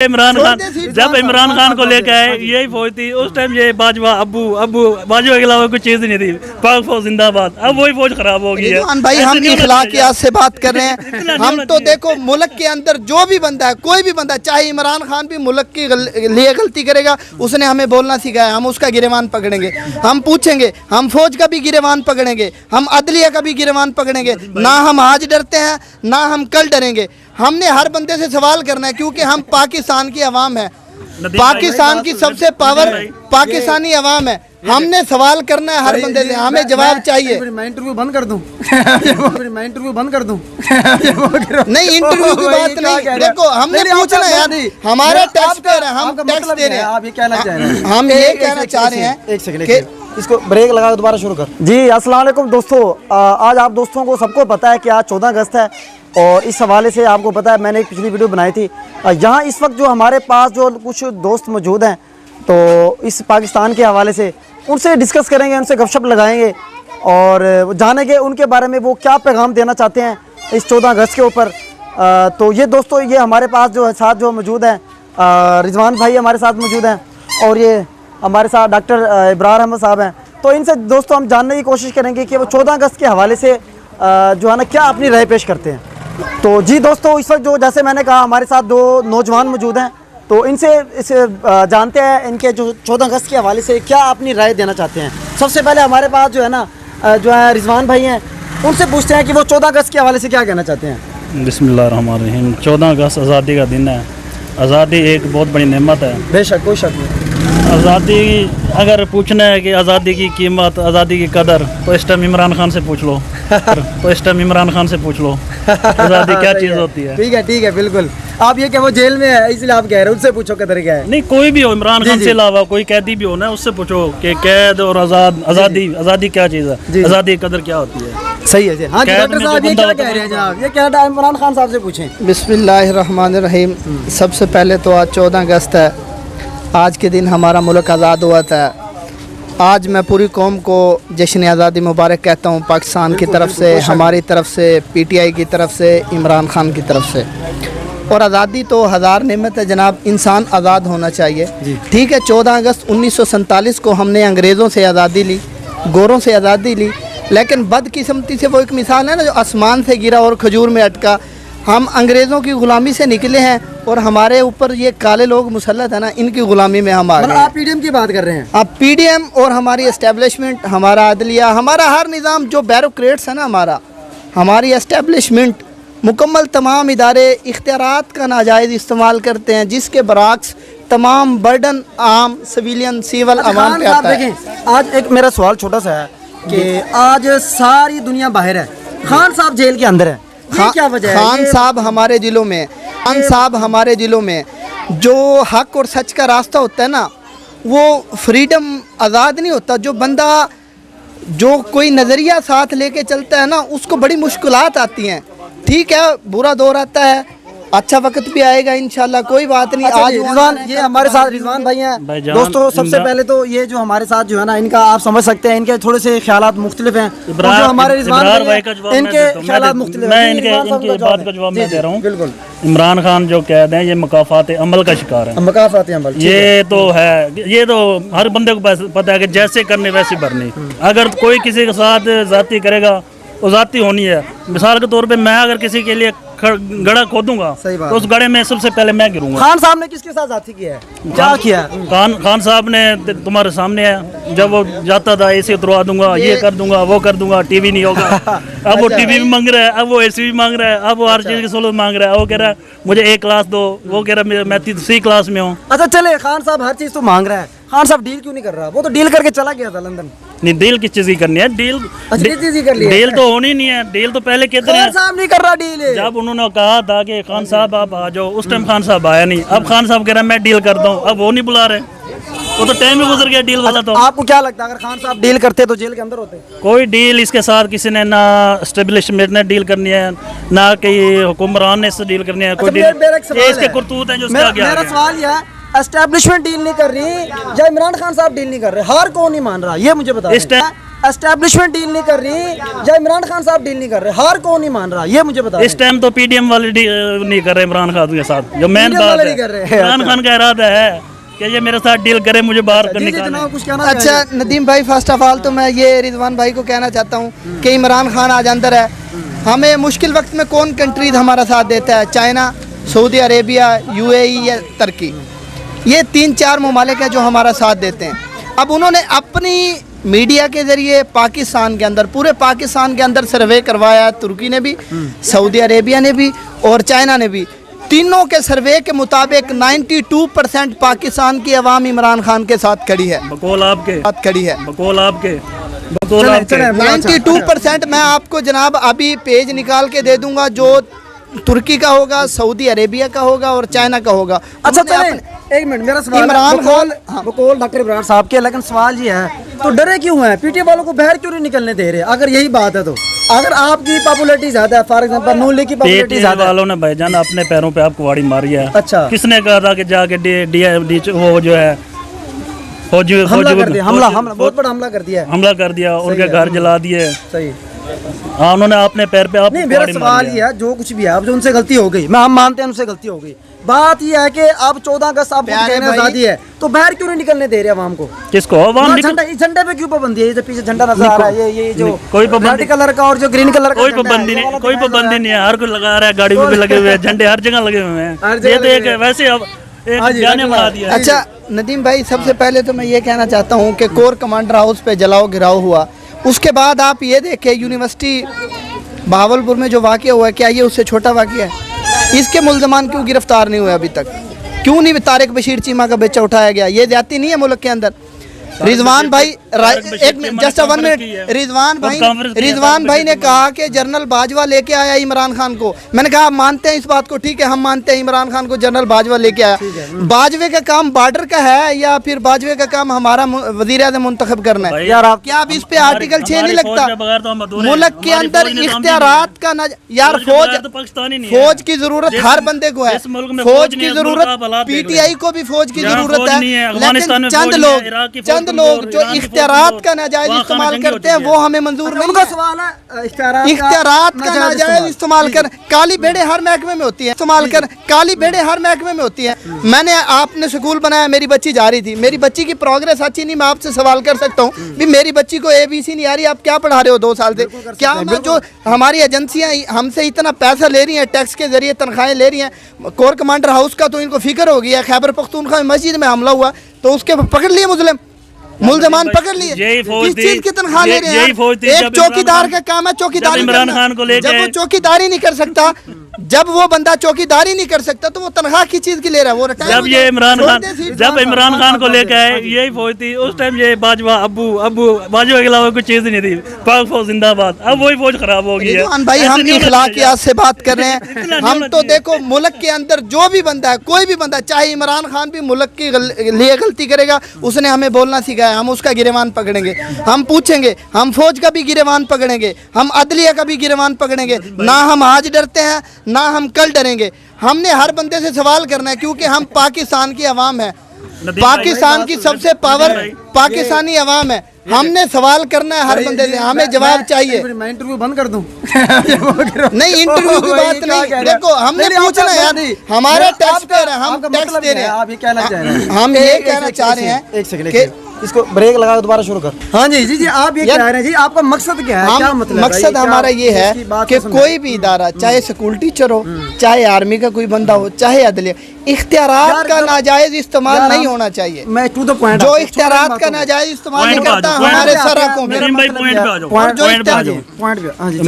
जब इमरान खान को लेकर आए यही फौज थी उस टाइम, ये बाजवा अब्बू बाजवा के अलावा कुछ चीज नहीं थी। पाक फौज जिंदाबाद। अब वही फौज खराब हो गई है भाई। हम इखलाकियात से बात कर रहे हैं। हम तो देखो मुल्क के अंदर जो भी बंदा है, कोई भी बंदा, चाहे इमरान खान भी मुल्क के लिए गलती करेगा, उसने हमें बोलना सिखाया, हम उसका गिरेबान पकड़ेंगे, हम पूछेंगे, हम फौज का भी गिरेबान पकड़ेंगे, हम अदलिया का भी गिरेबान पकड़ेंगे। ना हम आज डरते हैं ना हम कल डरेंगे। हमने हर बंदे से सवाल करना है क्योंकि हम पाकिस्तान की आवाम है, पाकिस्तान की सबसे पावर पाकिस्तानी आवाम है। हमने सवाल करना है हर बंदे से, हमें जवाब चाहिए। मैं इंटरव्यू बंद कर दूं? मैं इंटरव्यू बंद कर दूं? नहीं, इंटरव्यू की बात नहीं। देखो हमने पूछना है, हमारा टैक्स पेयर है, हम टैक्स दे रहे हैं। आप ये कहना चाह रहे हैं? हम ये कहना चाह रहे हैं। एक सेकंड, इसको ब्रेक लगा दोबारा शुरू कर। जी अस्सलाम वालेकुम दोस्तों, आज आप दोस्तों को सबको पता है कि आज 14 अगस्त है और इस हवाले से आपको पता है मैंने एक पिछली वीडियो बनाई थी। यहाँ इस वक्त जो हमारे पास जो कुछ दोस्त मौजूद हैं, तो इस पाकिस्तान के हवाले से उनसे डिस्कस करेंगे, उनसे गपशप लगाएंगे और जानेंगे उनके बारे में वो क्या पैगाम देना चाहते हैं इस 14 अगस्त के ऊपर। तो ये दोस्तों, ये हमारे पास जो साथ जो मौजूद हैं, रिजवान भाई हमारे साथ मौजूद हैं और ये हमारे साथ डॉक्टर इब्रार अहमद साहब हैं। तो इनसे दोस्तों हम जानने की कोशिश करेंगे कि वो 14 अगस्त के हवाले से जो है ना क्या अपनी राय पेश करते हैं। तो जी दोस्तों, इस वक्त जो जैसे मैंने कहा हमारे साथ दो नौजवान मौजूद हैं, तो इनसे जानते हैं इनके जो 14 अगस्त के हवाले से क्या अपनी राय देना चाहते हैं। सबसे पहले हमारे पास जो है ना जो है रिजवान भाई हैं, उनसे पूछते हैं कि वो 14 अगस्त के हवाले से क्या कहना चाहते हैं। बिस्मिल्लाहिर्रहमानिर्रहीम। 14 अगस्त आज़ादी का दिन है। आज़ादी एक बहुत बड़ी नेमत है। बेशक, कोई शक नहीं। आज़ादी अगर पूछना है कि आज़ादी की कीमत, आज़ादी की कदर, तो इस टाइम इमरान खान से पूछ लो। तो इस टाइम इमरान खान से पूछ लो आज़ादी क्या चीज़ होती है। ठीक है बिल्कुल। आप ये क्या वो जेल में है इसलिए आप कह रहे हैं, उनसे पूछो कदर क्या है। नहीं, कोई भी हो, इमरान खान से अलावा कोई कैदी भी हो ना, उससे पूछो कि कैद और आज़ादी क्या चीज़ है, आज़ादी की कदर क्या होती है। सही है। हाँ डॉक्टर साहब, ये क्या कह रहे हैं जनाब, ये क्या इमरान खान साहब से पूछें। बिस्मिल्लाहिर्रहमानिर्रहीम। सबसे पहले तो आज 14 अगस्त है। आज के दिन हमारा मुल्क आज़ाद हुआ था। आज मैं पूरी कौम को जश्न आज़ादी मुबारक कहता हूँ, पाकिस्तान की तरफ से, हमारी तरफ से, PTI की तरफ से, इमरान खान की तरफ से। और आज़ादी तो हज़ार नेमत है जनाब, इंसान आज़ाद होना चाहिए। ठीक है, 14 अगस्त 1947 को हमने अंग्रेज़ों से आज़ादी ली, गोरों से आज़ादी ली, लेकिन बदकिस्मती से वो एक मिसाल है ना जो आसमान से गिरा और खजूर में अटका। हम अंग्रेज़ों की ग़ुलामी से निकले हैं और हमारे ऊपर ये काले लोग मुसल्लत है ना, इनकी ग़ुलामी में हम आ गए। आप PDM की बात कर रहे हैं? आप PDM और हमारी एस्टेब्लिशमेंट, हमारा अदलिया, हमारा हर निज़ाम जो ब्यूरोक्रेट्स है ना, हमारी एस्टेब्लिशमेंट मुकम्मल तमाम इदारे इख्तियारात का नाजायज़ इस्तेमाल करते हैं, जिसके बरअक्स तमाम बर्डन आम सिविलियन सिविल आवाम पे आता है। देखें, आज एक मेरा सवाल छोटा सा है कि आज सारी दुनिया बाहर है, खान साहब जेल के अंदर है, क्या वजह है? खान साहब हमारे दिलों में, खान साहब हमारे दिलों में। जो हक और सच का रास्ता होता है ना, वो फ्रीडम आज़ाद नहीं होता। जो बंदा जो कोई नज़रिया साथ लेके चलता है ना, उसको बड़ी मुश्किलात आती हैं। ठीक है, बुरा दौर आता है, अच्छा वक्त भी आएगा इंशाल्लाह, कोई बात नहीं। आज रिजवान, ये हमारे साथ रिजवान भाई हैं। दोस्तों सबसे पहले तो ये जो हमारे साथ जो है ना, इनका आप समझ सकते हैं, इनके थोड़े से ख्यालात मुख्तलिफ हैं। जो हमारे रिजवान भाई इनके ख्यालात मुख्तलिफ हैं। मैं इनके बात का जवाब मैं दे रहा हूँ। बिल्कुल। इमरान खान जो कहते हैं ये मकाफात अमल का शिकार है। मकाफात अमल, ये तो है, ये तो हर बंदे को पता है कि जैसे करने वैसे भरनी। अगर कोई किसी के साथ जाती करेगा तो जाती होनी है। मिसाल के तौर पे मैं अगर किसी के लिए गड़ा खोदूंगा तो उस गड़े में सबसे पहले मैं गिरूंगा। खान साहब ने किसके साथ जाती किया है, क्या किया? खान साहब ने तुम्हारे सामने है, जब वो जाता था AC उतरवा दूंगा, ये कर दूंगा, वो कर दूंगा, TV नहीं होगा। अब वो TV भी मांग रहा है, अब वो AC भी मांग रहा है, अब वो हर चीज़ की सहूलत मांग रहा है। वो कह रहा है मुझे A क्लास दो, वो कह रहा है मैं 3 क्लास में हूँ। अच्छा चले, खान साहब हर चीज़ तो मांग रहा है, खान साहब डील क्यों नहीं कर रहा? वो तो डील करके चला गया था लंदन। नहीं, डील किस चीज़ की करनी है? डील डील तो होनी नहीं है। डील तो पहले कहते हैं, खान साहब नहीं कर रहा डील। जब उन्होंने कहा था कि खान साहब आप आ जाओ, उस टाइम खान साहब आया नहीं। अब खान साहब कह रहे हैं मैं डील करता हूँ, अब वो नहीं बुला रहे, वो तो टाइम ही गुजर गया डील वाला। तो आपको क्या लगता है अगर खान साहब डील करते तो जेल के अंदर होते? कोई डील इसके साथ किसी ने ना एस्टेब्लिशमेंट ने डील करनी है, ना कि हुक्मरान ने इससे डील करनी है। कोई डील इसके करतूत हैं जो उसका क्या है। मेरा सवाल यह है, एस्टेब्लिशमेंट डील नहीं कर रही या इमरान खान साहब डील नहीं कर रहे, हार कौन नहीं मान रहा, ये मुझे बताओ। एस्टेब्लिशमेंट डील नहीं कर रही या इमरान खान साहब डील नहीं कर रहे, हार कौन नहीं मान रहा, ये मुझे बता। इस टाइम तो पीडीएम वाले नहीं कर रहे इमरान खान के साथ, जो मेन PDM बात वाले है नहीं कर रहे हैं। इमरान खान का इरादा है कि ये मेरे साथ डील करे, मुझे बाहर जी, जी, निकाले। जनाब, कुछ कहना अच्छा चाहेंगे? नदीम भाई, फर्स्ट ऑफ ऑल तो मैं ये रिजवान भाई को कहना चाहता हूँ कि इमरान खान आज अंदर है। हमें मुश्किल वक्त में कौन कंट्रीज हमारा साथ देता है? चाइना, सऊदी अरेबिया, यूएई या तुर्की, ये 3-4 ममालिक हैं जो हमारा साथ देते हैं। अब उन्होंने अपनी मीडिया के ज़रिए पाकिस्तान के अंदर, पूरे पाकिस्तान के अंदर सर्वे करवाया, तुर्की ने भी, सऊदी अरेबिया ने भी और चाइना ने भी। तीनों के सर्वे के मुताबिक 92% पाकिस्तान की आवाम इमरान खान के साथ खड़ी है, बकौल आपके, साथ खड़ी है। बकौल आपके, बकौल चलें, आपके। चलें। 92% मैं आपको जनाब अभी पेज निकाल के दे दूंगा, जो तुर्की का होगा, सऊदी अरेबिया का होगा और चाइना का होगा। अच्छा उन्होंने चलें, एक मिनट, मेरा सवाल इमरान खान, बकौल डॉक्टर इमरान साहब के, लेकिन सवाल ये है तो डरे क्यों हैं? पीटीए वालों को बाहर क्यों नहीं निकलने दे रहे? अगर यही बात है तो अगर आपकी पॉपुलैरिटी ज्यादा है, फॉर एग्जांपल नून लीग की पॉपुलैरिटी पीटीएम ज्यादा है। वालों ने भाईजान अपने पैरों पे आपको वाड़ी मारी है। अच्छा। किसने कहा था कि जाके वो जो है हमला कर दिया, हमला बहुत बड़ा हमला कर दिया है। हमला कर दिया, उनके घर जला दिए। सही। हाँ, उन्होंने अपने पैर पे नहीं, मेरा सवाल ये है, जो कुछ भी है, अब जो उनसे गलती हो गई, मैं हम मानते हैं उनसे गलती हो गई, बात ये है कि अब 14 अगस्त आप आज़ादी है तो बाहर क्यों नहीं निकलने दे रहे आवाम को? किसको? आवाम झंडा, इस झंडे पे क्यों पाबंदी है? ये जो पीछे झंडा नजर आ रहा है, ये जो कोई पाबंदी, रेड कलर का और जो ग्रीन कलर का कोई झंडा है, पाबंदी ये नहीं, वाला कोई दिखाया जा पाबंदी नहीं है। हर कोई लगा रहा है, गाड़ी में भी लगे हुए हैं झंडे, हर जगह लगे हुए हैं। हर जगह ये तो लगे एक हुए हैं। वैसे अब एक हाँ जी, जाने हाँ जी, बना दिया है। अच्छा नदीम भाई, सबसे पहले तो मैं ये कहना चाहता हूँ कि कोर कमांडर हाउस पे जलाओ गिराव हुआ, उसके बाद आप ये देखें यूनिवर्सिटी बहावलपुर में जो वाक़या हुआ है, क्या ये उससे छोटा वाक़या है? इसके मुल्ज़मान क्यों गिरफ्तार नहीं हुए अभी तक? क्यों नहीं तारिक बशीर चीमा का बच्चा उठाया गया? ये ज्यादती नहीं है मुल्क के अंदर? रिजवान भाई, एक मिनट, जस्ट 1 मिनट, रिजवान भाई ने कहा कि जनरल बाजवा लेके आया इमरान खान को। मैंने कहा आप मानते हैं इस बात को? ठीक है, हम मानते हैं इमरान खान को जनरल बाजवा लेके आया। बाजवे का काम बॉर्डर का है या फिर बाजवे का काम हमारा वजीर आज़म मुंतखब करना है? यार आप क्या आप इस पे आर्टिकल 6 नहीं लगता? मुल्क के अंदर इख्तियारात का यार फौज की जरूरत हर बंदे को है, फौज की जरूरत पीटीआई को भी फौज की जरूरत है, लेकिन चंद लोग जो इख्तियारात का नाजायज इस्तेमाल करते हैं वो हमें मंजूर नहीं उनका है। सवाल है इख्तियारात का नाजायज इस्तेमाल कर, काली भेड़े हर महकमे में होती है, इस्तेमाल कर, काली भेड़े हर महकमे में होती है। मैंने, आपने स्कूल बनाया, मेरी बच्ची जा रही थी, मेरी बच्ची की प्रोग्रेस अच्छी नहीं, मैं आपसे सवाल कर सकता हूँ भी मेरी बच्ची को ABC नहीं आ रही, आप क्या पढ़ा रहे हो 2 साल से? क्या मैं, जो हमारी एजेंसियाँ हमसे इतना पैसा ले रही हैं, टैक्स के जरिए तनख्वाहें ले रही हैं, कोर कमांडर हाउस का तो इनको फिक्र हो गया, खैबर पख्तूनख्वा में मस्जिद में हमला हुआ तो उसके पकड़ लिए मुल्ज़मान पकड़ लिए, किस चीज की तनख्वाह ले रहे हैं? एक चौकीदार का काम है चौकीदारी इमरान खान को लेके, जब वो चौकीदारी नहीं कर सकता, जब वो बंदा चौकीदारी नहीं कर सकता तो वो तनख्वाह किस चीज की ले रहा है? वो रिटायर जब हो ये जाए, इमरान छोड़ खान, दे सीट। जब इमरान खान को लेके आए, यही फौज थी उस टाइम, ये बाजवा अब्बू बाजवा के अलावा कोई चीज नहीं थी। पाक फौज जिंदाबाद। अब वही फौज खराब हो गई है। रिजवान भाई, हम इखलाकियात से बात कर रहे हैं। हम तो देखो मुल्क के अंदर जो भी बंदा है, कोई भी बंदा, चाहे इमरान खान भी मुल्क के लिए गलती करेगा, उसने हमें बोलना सिखाया, हम उसका गिरेबान पकड़ेंगे, हम पूछेंगे, हम फौज का भी गिरेबान पकड़ेंगे, हम अदलिया का भी गिरेबान पकड़ेंगे। ना हम आज डरते हैं ना हम कल डरेंगे। हमने हर बंदे से सवाल करना है क्योंकि हम पाकिस्तान की आवाम है, पाकिस्तान की सबसे पावर पाकिस्तानी आवाम है। हमने सवाल करना है हर बंदे से, हमें जवाब चाहिए। मैं इंटरव्यू बंद कर दूं? नहीं, इंटरव्यू की बात नहीं, देखो हमने पूछना है यार, हमारा टैक्स पेयर है, हम टैक्स दे रहे हैं। आप ये कहना चाह रहे हैं? हम ये कहना चाह रहे हैं, एक सेकंड, इसको ब्रेक लगा दोबारा शुरू कर। हाँ जी, जी आप ये कह रहे हैं जी, आपका मकसद क्या है? क्या मतलब? मकसद हमारा ये है कि कोई भी इदारा, चाहे स्कूल टीचर हो, चाहे आर्मी का कोई बंदा हो, चाहे अदलिया, इख्तियारात का नाजायज इस्तेमाल नहीं होना चाहिए। मैं टू द पॉइंट, जो इख्तियारात का नाजायज इस्तेमाल नहीं करता हमारे सर रखों में, पॉइंट पे आ जाओ। पॉइंट पे, हाँ जी।